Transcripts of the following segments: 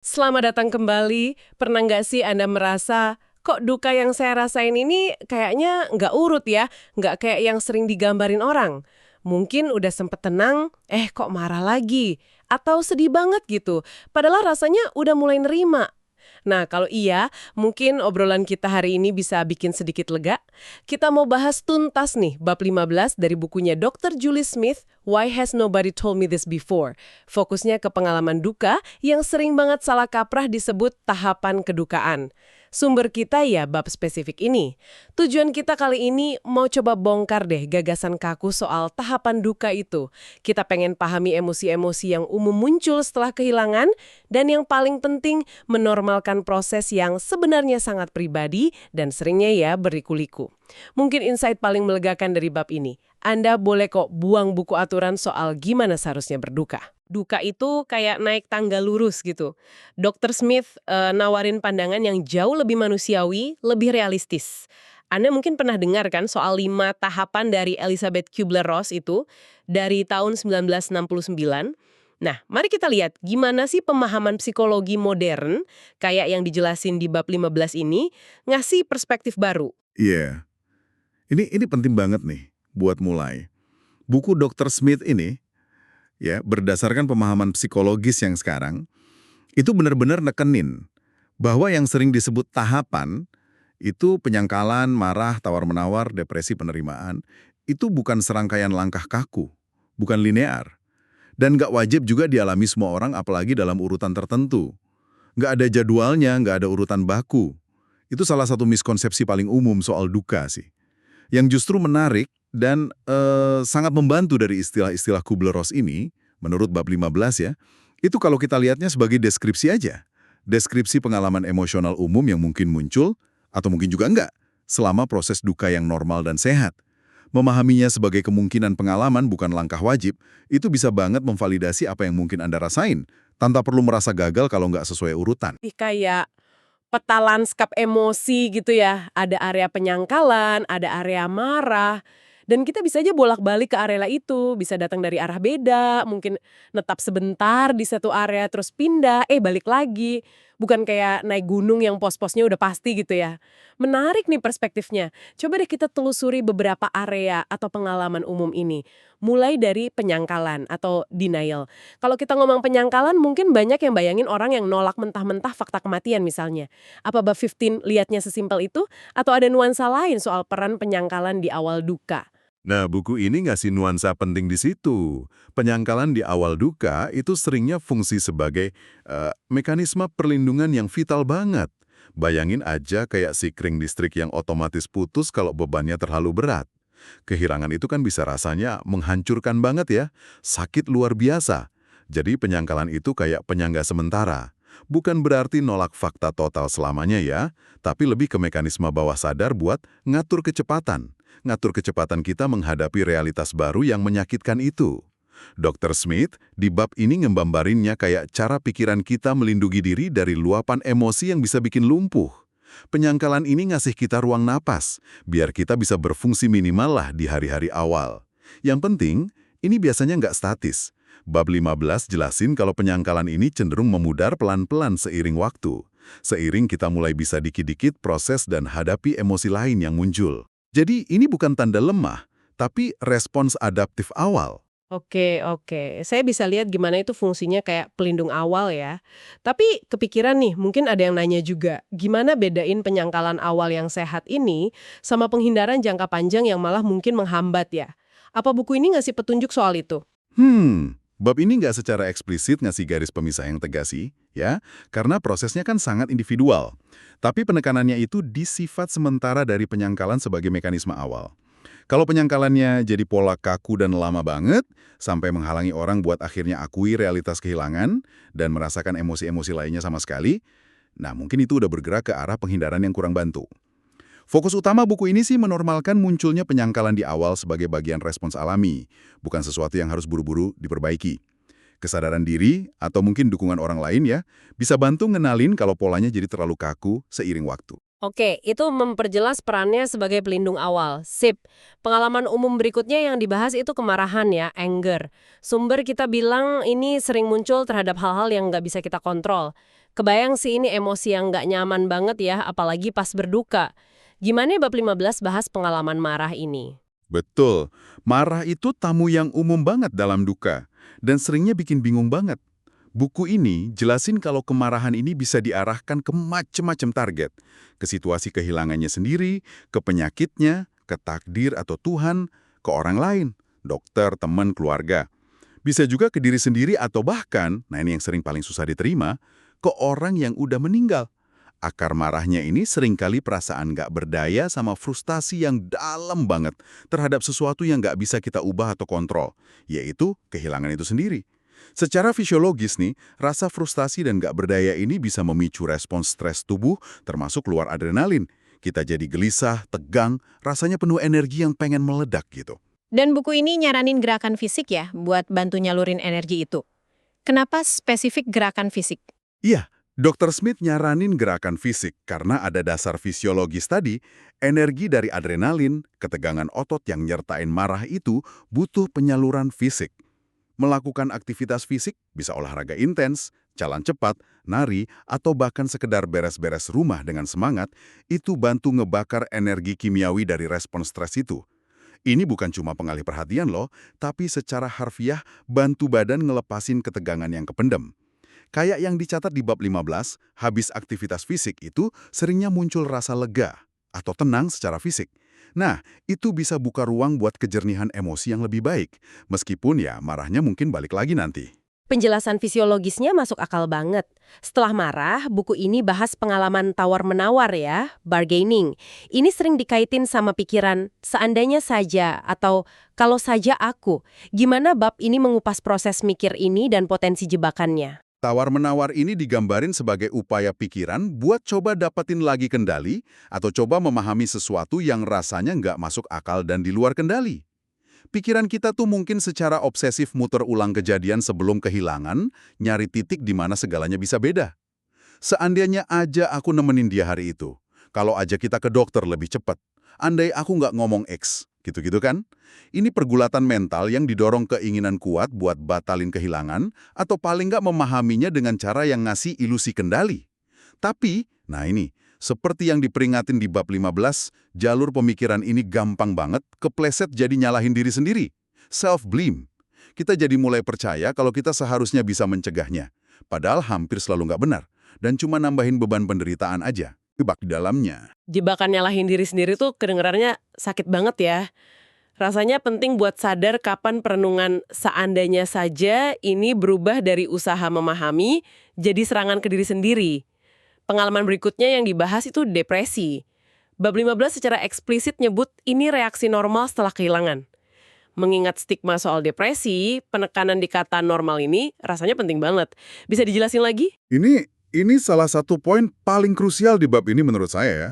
Selamat datang kembali. Pernah nggak sih Anda merasa, kok duka yang saya rasain ini kayaknya nggak urut ya, nggak kayak yang sering digambarin orang. Mungkin udah sempet tenang, kok marah lagi. Atau sedih banget gitu, padahal rasanya udah mulai nerima. Nah, kalau iya, mungkin obrolan kita hari ini bisa bikin sedikit lega. Kita mau bahas tuntas nih, bab 15 dari bukunya Dr. Julie Smith, Why Has Nobody Told Me This Before? Fokusnya ke pengalaman duka yang sering banget salah kaprah disebut tahapan kedukaan. Sumber kita ya bab spesifik ini. Tujuan kita kali ini mau coba bongkar deh gagasan kaku soal tahapan duka itu. Kita pengen pahami emosi-emosi yang umum muncul setelah kehilangan, dan yang paling penting menormalkan proses yang sebenarnya sangat pribadi dan seringnya ya berliku-liku. Mungkin insight paling melegakan dari bab ini. Anda boleh kok buang buku aturan soal gimana seharusnya berduka. Duka itu kayak naik tangga lurus gitu. Dr. Smith nawarin pandangan yang jauh lebih manusiawi, lebih realistis. Anda mungkin pernah dengar kan soal 5 tahapan dari Elizabeth Kubler-Ross itu dari tahun 1969. Nah, mari kita lihat gimana sih pemahaman psikologi modern kayak yang dijelasin di bab 15 ini ngasih perspektif baru. Iya, ini penting banget nih buat mulai. Buku Dr. Smith ini ya berdasarkan pemahaman psikologis yang sekarang itu benar-benar nekenin bahwa yang sering disebut tahapan itu penyangkalan, marah, tawar-menawar, depresi penerimaan itu bukan serangkaian langkah kaku, bukan linear. Dan nggak wajib juga dialami semua orang apalagi dalam urutan tertentu. Nggak ada jadwalnya, nggak ada urutan baku. Itu salah satu miskonsepsi paling umum soal duka sih. Yang justru menarik dan sangat membantu dari istilah-istilah Kubler-Ross ini, menurut bab 15 ya, itu kalau kita lihatnya sebagai deskripsi aja. Deskripsi pengalaman emosional umum yang mungkin muncul, atau mungkin juga enggak, selama proses duka yang normal dan sehat. Memahaminya sebagai kemungkinan pengalaman bukan langkah wajib, itu bisa banget memvalidasi apa yang mungkin Anda rasain, tanpa perlu merasa gagal kalau nggak sesuai urutan. Kayak peta lanskap emosi gitu ya. Ada area penyangkalan, ada area marah, dan kita bisa aja bolak-balik ke area itu. Bisa datang dari arah beda, mungkin netap sebentar di satu area terus pindah, balik lagi. Bukan kayak naik gunung yang pos-posnya udah pasti gitu ya. Menarik nih perspektifnya. Coba deh kita telusuri beberapa area atau pengalaman umum ini. Mulai dari penyangkalan atau denial. Kalau kita ngomong penyangkalan, mungkin banyak yang bayangin orang yang nolak mentah-mentah fakta kematian misalnya. Apa Bab 15 lihatnya sesimpel itu? Atau ada nuansa lain soal peran penyangkalan di awal duka? Nah, buku ini ngasih nuansa penting di situ. Penyangkalan di awal duka itu seringnya fungsi sebagai mekanisme perlindungan yang vital banget. Bayangin aja kayak si kring listrik yang otomatis putus kalau bebannya terlalu berat. Kehilangan itu kan bisa rasanya menghancurkan banget ya, sakit luar biasa. Jadi penyangkalan itu kayak penyangga sementara. Bukan berarti nolak fakta total selamanya ya, tapi lebih ke mekanisme bawah sadar buat ngatur kecepatan. Ngatur kecepatan kita menghadapi realitas baru yang menyakitkan itu. Dr. Smith di bab ini ngembarinnya kayak cara pikiran kita melindungi diri dari luapan emosi yang bisa bikin lumpuh. Penyangkalan ini ngasih kita ruang napas, biar kita bisa berfungsi minimal lah di hari-hari awal. Yang penting, ini biasanya nggak statis. Bab 15 jelasin kalau penyangkalan ini cenderung memudar pelan-pelan seiring waktu. Seiring kita mulai bisa dikit-dikit proses dan hadapi emosi lain yang muncul. Jadi ini bukan tanda lemah, tapi respons adaptif awal. Oke. Saya bisa lihat gimana itu fungsinya kayak pelindung awal ya. Tapi kepikiran nih, mungkin ada yang nanya juga, gimana bedain penyangkalan awal yang sehat ini sama penghindaran jangka panjang yang malah mungkin menghambat ya? Apa buku ini ngasih petunjuk soal itu? Bab ini nggak secara eksplisit ngasih garis pemisah yang tegas sih, ya, karena prosesnya kan sangat individual. Tapi penekanannya itu di sifat sementara dari penyangkalan sebagai mekanisme awal. Kalau penyangkalannya jadi pola kaku dan lama banget, sampai menghalangi orang buat akhirnya akui realitas kehilangan dan merasakan emosi-emosi lainnya sama sekali, nah mungkin itu udah bergerak ke arah penghindaran yang kurang bantu. Fokus utama buku ini sih menormalkan munculnya penyangkalan di awal sebagai bagian respons alami, bukan sesuatu yang harus buru-buru diperbaiki. Kesadaran diri, atau mungkin dukungan orang lain ya, bisa bantu ngenalin kalau polanya jadi terlalu kaku seiring waktu. Oke, itu memperjelas perannya sebagai pelindung awal. Sip. Pengalaman umum berikutnya yang dibahas itu kemarahan ya, anger. Sumber kita bilang ini sering muncul terhadap hal-hal yang nggak bisa kita kontrol. Kebayang sih ini emosi yang nggak nyaman banget ya, apalagi pas berduka. Gimana ya bab 15 bahas pengalaman marah ini? Betul, marah itu tamu yang umum banget dalam duka, dan seringnya bikin bingung banget. Buku ini jelasin kalau kemarahan ini bisa diarahkan ke macem-macem target. Ke situasi kehilangannya sendiri, ke penyakitnya, ke takdir atau Tuhan, ke orang lain, dokter, teman, keluarga. Bisa juga ke diri sendiri atau bahkan, nah ini yang sering paling susah diterima, ke orang yang udah meninggal. Akar marahnya ini seringkali perasaan nggak berdaya sama frustasi yang dalam banget terhadap sesuatu yang nggak bisa kita ubah atau kontrol, yaitu kehilangan itu sendiri. Secara fisiologis nih, rasa frustasi dan nggak berdaya ini bisa memicu respons stres tubuh, termasuk keluar adrenalin. Kita jadi gelisah, tegang, rasanya penuh energi yang pengen meledak gitu. Dan buku ini nyaranin gerakan fisik ya, buat bantu nyalurin energi itu. Kenapa spesifik gerakan fisik? Iya, Dr. Smith nyaranin gerakan fisik karena ada dasar fisiologis tadi, energi dari adrenalin, ketegangan otot yang nyertain marah itu butuh penyaluran fisik. Melakukan aktivitas fisik bisa olahraga intens, jalan cepat, nari, atau bahkan sekedar beres-beres rumah dengan semangat, itu bantu ngebakar energi kimiawi dari respons stres itu. Ini bukan cuma pengalih perhatian loh, tapi secara harfiah bantu badan ngelepasin ketegangan yang kependem. Kayak yang dicatat di bab 15, habis aktivitas fisik itu seringnya muncul rasa lega atau tenang secara fisik. Nah, itu bisa buka ruang buat kejernihan emosi yang lebih baik, meskipun ya marahnya mungkin balik lagi nanti. Penjelasan fisiologisnya masuk akal banget. Setelah marah, buku ini bahas pengalaman tawar-menawar ya, bargaining. Ini sering dikaitin sama pikiran, seandainya saja, atau kalau saja aku. Gimana bab ini mengupas proses mikir ini dan potensi jebakannya? Tawar-menawar ini digambarin sebagai upaya pikiran buat coba dapetin lagi kendali atau coba memahami sesuatu yang rasanya nggak masuk akal dan di luar kendali. Pikiran kita tuh mungkin secara obsesif muter ulang kejadian sebelum kehilangan, nyari titik di mana segalanya bisa beda. Seandainya aja aku nemenin dia hari itu, kalau aja kita ke dokter lebih cepat, andai aku nggak ngomong X, gitu-gitu kan? Ini pergulatan mental yang didorong keinginan kuat buat batalin kehilangan atau paling nggak memahaminya dengan cara yang ngasih ilusi kendali. Tapi, nah ini, seperti yang diperingatin di bab 15, jalur pemikiran ini gampang banget kepleset jadi nyalahin diri sendiri. Self-blame. Kita jadi mulai percaya kalau kita seharusnya bisa mencegahnya. Padahal hampir selalu nggak benar. Dan cuma nambahin beban penderitaan aja. Jebak di dalamnya. Jebakan nyalahin diri sendiri tuh kedengarannya sakit banget ya. Rasanya penting buat sadar kapan perenungan seandainya saja ini berubah dari usaha memahami jadi serangan ke diri sendiri. Pengalaman berikutnya yang dibahas itu depresi. Bab 15 secara eksplisit nyebut ini reaksi normal setelah kehilangan. Mengingat stigma soal depresi, penekanan di kata normal ini rasanya penting banget. Bisa dijelasin lagi? Ini salah satu poin paling krusial di bab ini menurut saya ya.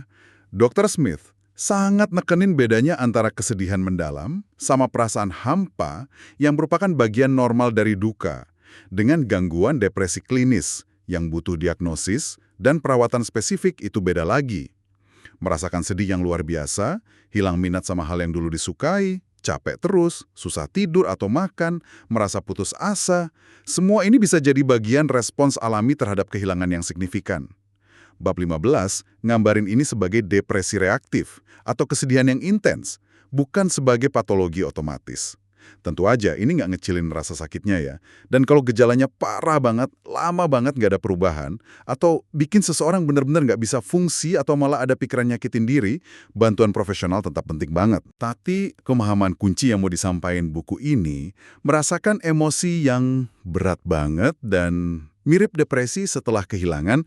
Dr. Smith sangat nekenin bedanya antara kesedihan mendalam sama perasaan hampa yang merupakan bagian normal dari duka dengan gangguan depresi klinis yang butuh diagnosis dan perawatan spesifik itu beda lagi. Merasakan sedih yang luar biasa, hilang minat sama hal yang dulu disukai, capek terus, susah tidur atau makan, merasa putus asa, semua ini bisa jadi bagian respons alami terhadap kehilangan yang signifikan. Bab 15 ngambarin ini sebagai depresi reaktif atau kesedihan yang intens, bukan sebagai patologi otomatis. Tentu aja ini nggak ngecilin rasa sakitnya ya. Dan kalau gejalanya parah banget, lama banget nggak ada perubahan, atau bikin seseorang benar-benar nggak bisa fungsi atau malah ada pikiran nyakitin diri, bantuan profesional tetap penting banget. Tapi pemahaman kunci yang mau disampaikan buku ini, merasakan emosi yang berat banget dan mirip depresi setelah kehilangan,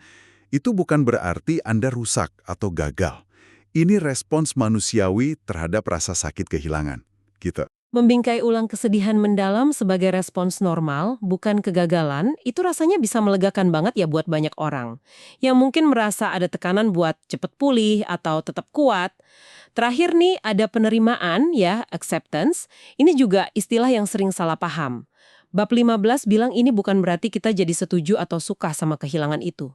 itu bukan berarti Anda rusak atau gagal. Ini respons manusiawi terhadap rasa sakit kehilangan. Gitu. Membingkai ulang kesedihan mendalam sebagai respons normal, bukan kegagalan, itu rasanya bisa melegakan banget ya buat banyak orang. Yang mungkin merasa ada tekanan buat cepet pulih atau tetap kuat. Terakhir nih, ada penerimaan ya, acceptance. Ini juga istilah yang sering salah paham. Bab 15 bilang ini bukan berarti kita jadi setuju atau suka sama kehilangan itu.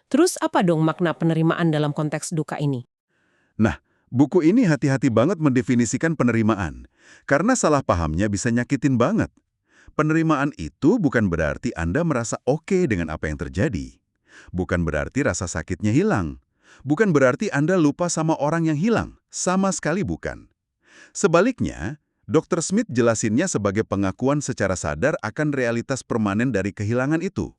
Terus apa dong makna penerimaan dalam konteks duka ini? Nah, buku ini hati-hati banget mendefinisikan penerimaan, karena salah pahamnya bisa nyakitin banget. Penerimaan itu bukan berarti Anda merasa oke dengan apa yang terjadi. Bukan berarti rasa sakitnya hilang. Bukan berarti Anda lupa sama orang yang hilang. Sama sekali bukan. Sebaliknya, Dr. Smith jelasinnya sebagai pengakuan secara sadar akan realitas permanen dari kehilangan itu.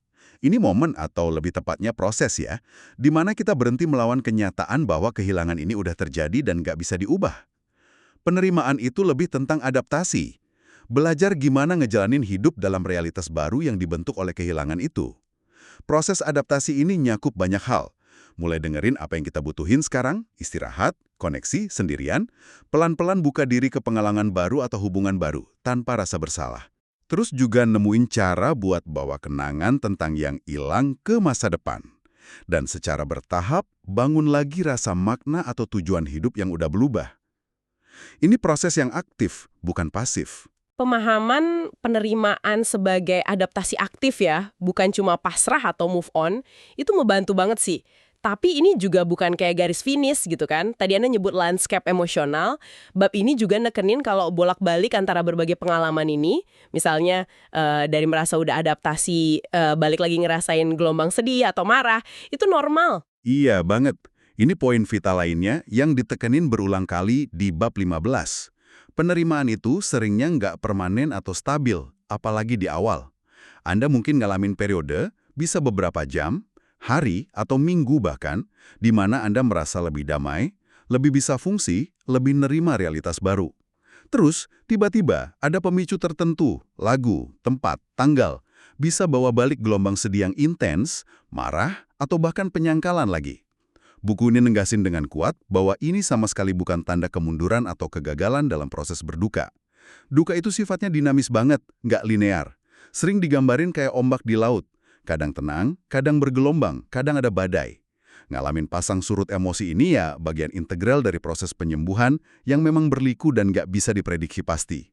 Ini momen atau lebih tepatnya proses ya, di mana kita berhenti melawan kenyataan bahwa kehilangan ini udah terjadi dan nggak bisa diubah. Penerimaan itu lebih tentang adaptasi. Belajar gimana ngejalanin hidup dalam realitas baru yang dibentuk oleh kehilangan itu. Proses adaptasi ini nyakup banyak hal. Mulai dengerin apa yang kita butuhin sekarang, istirahat, koneksi, sendirian, pelan-pelan buka diri ke pengalaman baru atau hubungan baru, tanpa rasa bersalah. Terus juga nemuin cara buat bawa kenangan tentang yang hilang ke masa depan. Dan secara bertahap, bangun lagi rasa makna atau tujuan hidup yang udah berubah. Ini proses yang aktif, bukan pasif. Pemahaman penerimaan sebagai adaptasi aktif ya, bukan cuma pasrah atau move on, itu membantu banget sih. Tapi ini juga bukan kayak garis finish gitu kan. Tadi Anda nyebut landscape emosional, bab ini juga nekenin kalau bolak-balik antara berbagai pengalaman ini, misalnya dari merasa udah adaptasi, balik lagi ngerasain gelombang sedih atau marah, itu normal. Iya banget. Ini poin vital lainnya yang ditekenin berulang kali di bab 15. Penerimaan itu seringnya nggak permanen atau stabil, apalagi di awal. Anda mungkin ngalamin periode, bisa beberapa jam, hari, atau minggu bahkan, di mana Anda merasa lebih damai, lebih bisa fungsi, lebih nerima realitas baru. Terus, tiba-tiba ada pemicu tertentu, lagu, tempat, tanggal, bisa bawa balik gelombang sedih yang intens, marah, atau bahkan penyangkalan lagi. Buku ini negasin dengan kuat bahwa ini sama sekali bukan tanda kemunduran atau kegagalan dalam proses berduka. Duka itu sifatnya dinamis banget, nggak linear. Sering digambarin kayak ombak di laut. Kadang tenang, kadang bergelombang, kadang ada badai. Ngalamin pasang surut emosi ini ya bagian integral dari proses penyembuhan yang memang berliku dan nggak bisa diprediksi pasti.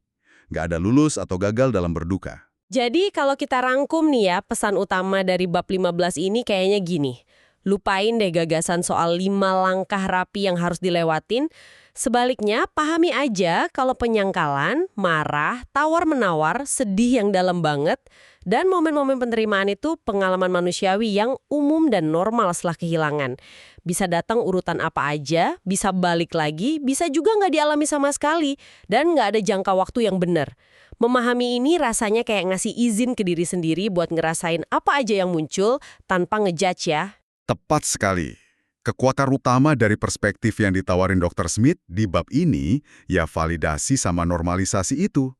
Nggak ada lulus atau gagal dalam berduka. Jadi kalau kita rangkum nih ya, pesan utama dari bab 15 ini kayaknya gini. Lupain deh gagasan soal 5 langkah rapi yang harus dilewatin. Sebaliknya, pahami aja kalau penyangkalan, marah, tawar-menawar, sedih yang dalam banget, dan momen-momen penerimaan itu pengalaman manusiawi yang umum dan normal setelah kehilangan. Bisa datang urutan apa aja, bisa balik lagi, bisa juga nggak dialami sama sekali, dan nggak ada jangka waktu yang benar. Memahami ini rasanya kayak ngasih izin ke diri sendiri buat ngerasain apa aja yang muncul tanpa ngejudge ya. Tepat sekali. Kekuatan utama dari perspektif yang ditawarin Dr. Smith di bab ini, ya validasi sama normalisasi itu.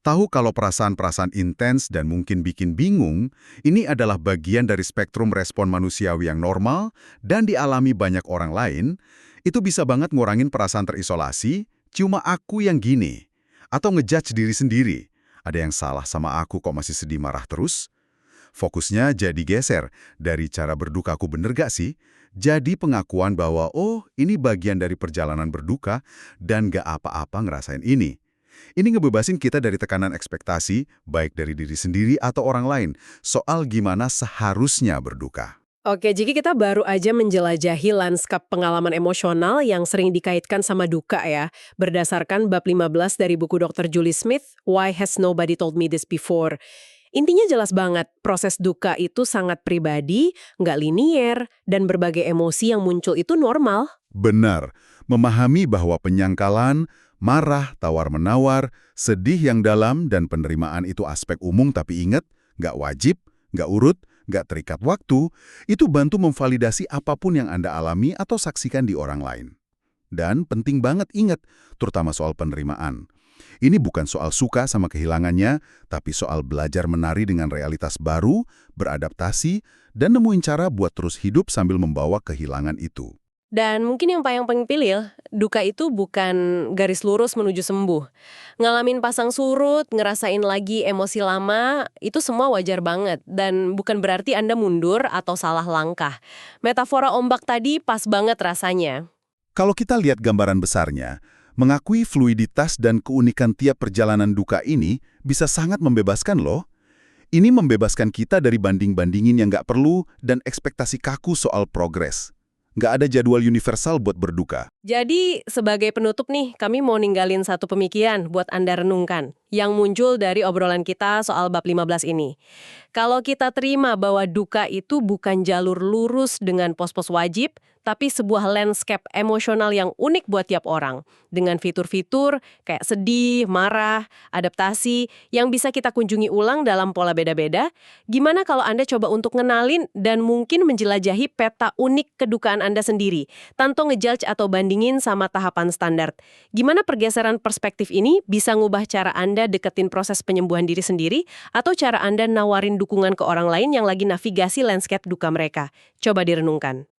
Tahu kalau perasaan-perasaan intens dan mungkin bikin bingung, ini adalah bagian dari spektrum respon manusiawi yang normal dan dialami banyak orang lain, itu bisa banget ngurangin perasaan terisolasi, cuma aku yang gini, atau ngejudge diri sendiri. Ada yang salah sama aku kok masih sedih marah terus? Fokusnya jadi geser dari cara berduka aku bener gak sih? Jadi pengakuan bahwa oh ini bagian dari perjalanan berduka dan gak apa-apa ngerasain ini. Ini ngebebasin kita dari tekanan ekspektasi, baik dari diri sendiri atau orang lain, soal gimana seharusnya berduka. Oke, jadi kita baru aja menjelajahi lanskap pengalaman emosional yang sering dikaitkan sama duka ya, berdasarkan bab 15 dari buku Dr. Julie Smith, Why Has Nobody Told Me This Before? Intinya jelas banget, proses duka itu sangat pribadi, nggak linier, dan berbagai emosi yang muncul itu normal. Benar, memahami bahwa penyangkalan, marah, tawar-menawar, sedih yang dalam, dan penerimaan itu aspek umum tapi ingat, nggak wajib, nggak urut, nggak terikat waktu, itu bantu memvalidasi apapun yang Anda alami atau saksikan di orang lain. Dan penting banget ingat, terutama soal penerimaan. Ini bukan soal suka sama kehilangannya, tapi soal belajar menari dengan realitas baru, beradaptasi, dan nemuin cara buat terus hidup sambil membawa kehilangan itu. Dan mungkin yang paling pilih, duka itu bukan garis lurus menuju sembuh. Ngalamin pasang surut, ngerasain lagi emosi lama, itu semua wajar banget. Dan bukan berarti Anda mundur atau salah langkah. Metafora ombak tadi pas banget rasanya. Kalau kita lihat gambaran besarnya, mengakui fluiditas dan keunikan tiap perjalanan duka ini bisa sangat membebaskan loh. Ini membebaskan kita dari banding-bandingin yang nggak perlu dan ekspektasi kaku soal progres. Nggak ada jadwal universal buat berduka. Jadi sebagai penutup nih, kami mau ninggalin satu pemikiran buat Anda renungkan. yang muncul dari obrolan kita soal bab 15 ini. Kalau kita terima bahwa duka itu bukan jalur lurus dengan pos-pos wajib, tapi sebuah landscape emosional yang unik buat tiap orang. Dengan fitur-fitur kayak sedih, marah, adaptasi, yang bisa kita kunjungi ulang dalam pola beda-beda, gimana kalau Anda coba untuk ngenalin dan mungkin menjelajahi peta unik kedukaan Anda sendiri, tanpa ngejudge atau bandingin sama tahapan standar. Gimana pergeseran perspektif ini bisa ngubah cara Anda deketin proses penyembuhan diri sendiri, atau cara Anda nawarin dukungan ke orang lain yang lagi navigasi landscape duka mereka? Coba direnungkan.